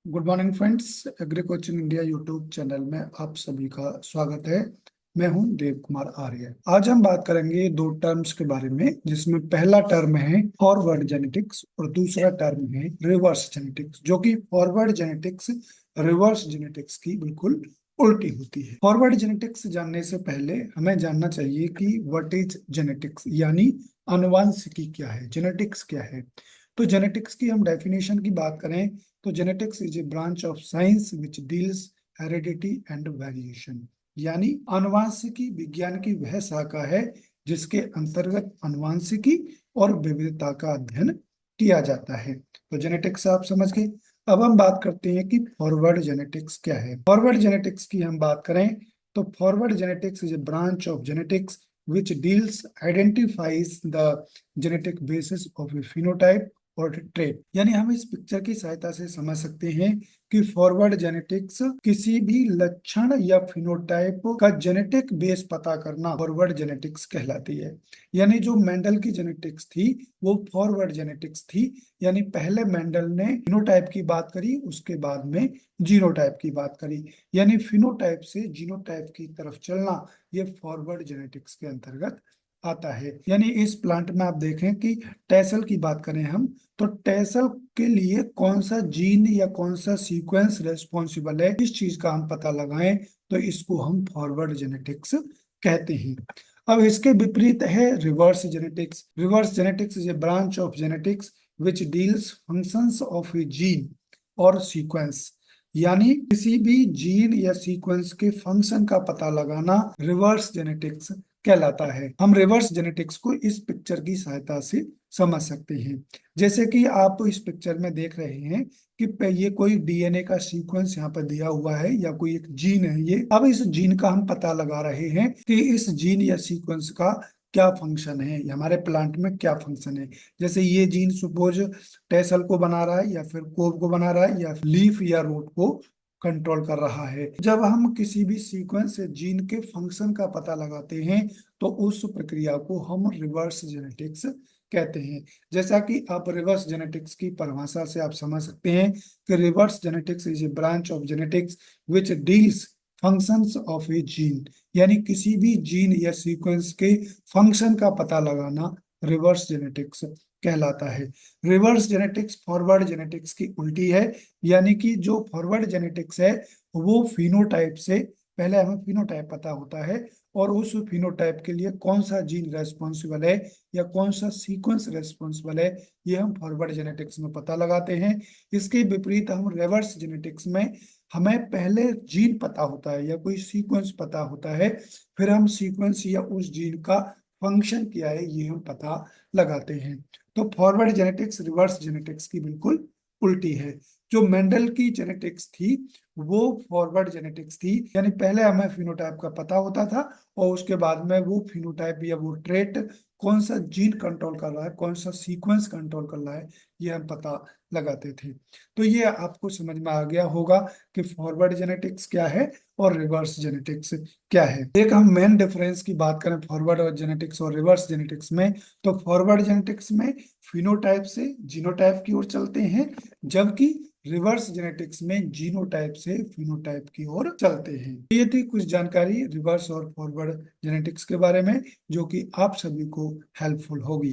Good morning friends. Agree coaching India YouTube channel में आप सभी का स्वागत है। मैं हूं देव कुमार आर्य। आज हम बात करेंगे दो टर्म्स के बारे में, जिसमें पहला टर्म है फॉरवर्ड जेनेटिक्स और दूसरा टर्म है रिवर्स जेनेटिक्स, जो कि फॉरवर्ड जेनेटिक्स रिवर्स जेनेटिक्स की बिल्कुल उल्टी होती है। फॉरवर्ड जेनेटिक्स जानने से पहले हमें जानना चाहिए कि व्हाट इज जेनेटिक्स, यानी आनुवंशिकी क्या है, जेनेटिक्स क्या है। तो जेनेटिक्स की हम डेफिनेशन की बात करें तो genetics is a branch of science which deals heredity and variation, यानी आनुवांशिकी विज्ञान की वह शाखा है जिसके अंतर्गत आनुवांशिकी और विविधता का अध्ययन किया जाता है। तो जेनेटिक्स आप समझ गए। अब हम बात करते हैं कि फॉरवर्ड जेनेटिक्स क्या है। फॉरवर्ड जेनेटिक्स की हम बात करें तो forward genetics is a branch of genetics which deals identifies the genetic basis of a phenotype और ट्रेट। यानी हम इस पिक्चर की सहायता से समझ सकते हैं कि फॉरवर्ड जेनेटिक्स किसी भी लक्षण या फिनोटाइप का जेनेटिक बेस पता करना फॉरवर्ड जेनेटिक्स कहलाती है। यानी जो मेंडल की जेनेटिक्स थी वो फॉरवर्ड जेनेटिक्स थी, यानी पहले मेंडल ने फिनोटाइप की बात करी, उसके बाद में जीनोटाइप की बात करी, यानी फिनोटाइप से जीनोटाइप की तरफ चलना ये फॉरवर्ड जेनेटिक्स के अंतर्गत आता है। यानी इस प्लांट में आप देखें कि टेसल की बात करें हम, तो टेसल के लिए कौन सा जीन या कौन सा सीक्वेंस रेस्पॉन्सिबल है, इस चीज का हम पता लगाएं तो इसको हम फॉरवर्ड जेनेटिक्स कहते हैं। अब इसके विपरीत है reverse genetics. Reverse genetics is a branch of genetics which deals functions of A gene और सीक्वेंस, यानी किसी भी जीन या सीक्वेंस के फंक्शन का पता लगाना रिवर्स जेनेटिक्स कहलाता है। हम रिवर्स जेनेटिक्स को इस पिक्चर की सहायता से समझ सकते हैं। जैसे कि आप इस पिक्चर में देख रहे हैं कि ये कोई डीएनए का सीक्वेंस यहाँ पर दिया हुआ है या कोई एक जीन है ये। अब इस जीन का हम पता लगा रहे हैं कि इस जीन या सीक्वेंस का क्या फंक्शन है, हमारे प्लांट में क्या फंक्शन है। जैसे ये जीन सपोज टेसल को बना रहा है या फिर कोब को बना रहा है या लीफ या रूट को कंट्रोल कर रहा है। जब हम किसी भी सीक्वेंस से जीन के फंक्शन का पता लगाते हैं तो उस प्रक्रिया को हम रिवर्स जेनेटिक्स कहते हैं। जैसा कि आप रिवर्स जेनेटिक्स की परिभाषा से आप समझ सकते हैं कि reverse genetics is a branch of genetics which deals functions of A gene, यानी किसी भी जीन या सीक्वेंस के फंक्शन का पता लगाना रिवर्स जेनेटिक्स कहलाता है। रिवर्स जेनेटिक्स फॉरवर्ड जेनेटिक्स की उल्टी है, यानी कि जो फॉरवर्ड जेनेटिक्स है वो फिनोटाइप से पहले हमें फिनोटाइप पता होता है और उस फिनोटाइप के लिए कौन सा जीन रेस्पॉन्सिबल है या कौन सा सीक्वेंस रेस्पॉन्सिबल है, ये हम फॉरवर्ड जेनेटिक्स में पता लगाते हैं। इसके विपरीत हम रिवर्स जेनेटिक्स में हमें पहले जीन पता होता है या कोई सीक्वेंस पता होता है, फिर हम सीक्वेंस या उस जीन का फंक्शन क्या है ये हम पता लगाते हैं। तो फॉरवर्ड जेनेटिक्स रिवर्स जेनेटिक्स की बिल्कुल उल्टी है। जो मेंडल की जेनेटिक्स थी वो फॉरवर्ड जेनेटिक्स थी, यानी पहले हमें फिनोटाइप का पता होता था और उसके बाद में वो फिनोटाइप या वो ट्रेट कौन सा जीन कंट्रोल कर रहा है, कौन सा सीक्वेंस कंट्रोल कर रहा है, ये हम पता लगाते थे। तो ये आपको समझ में आ गया होगा कि फॉरवर्ड जेनेटिक्स क्या है और रिवर्स जेनेटिक्स क्या है। एक हम मेन डिफरेंस की बात करें फॉरवर्ड जेनेटिक्स और रिवर्स जेनेटिक्स में, तो फॉरवर्ड जेनेटिक्स में फिनोटाइप से जीनोटाइप की ओर चलते हैं, जबकि रिवर्स जेनेटिक्स में जीनोटाइप से फिनोटाइप की ओर चलते हैं। ये थी कुछ जानकारी रिवर्स और फॉरवर्ड जेनेटिक्स के बारे में जो कि आप सभी को हेल्पफुल होगी।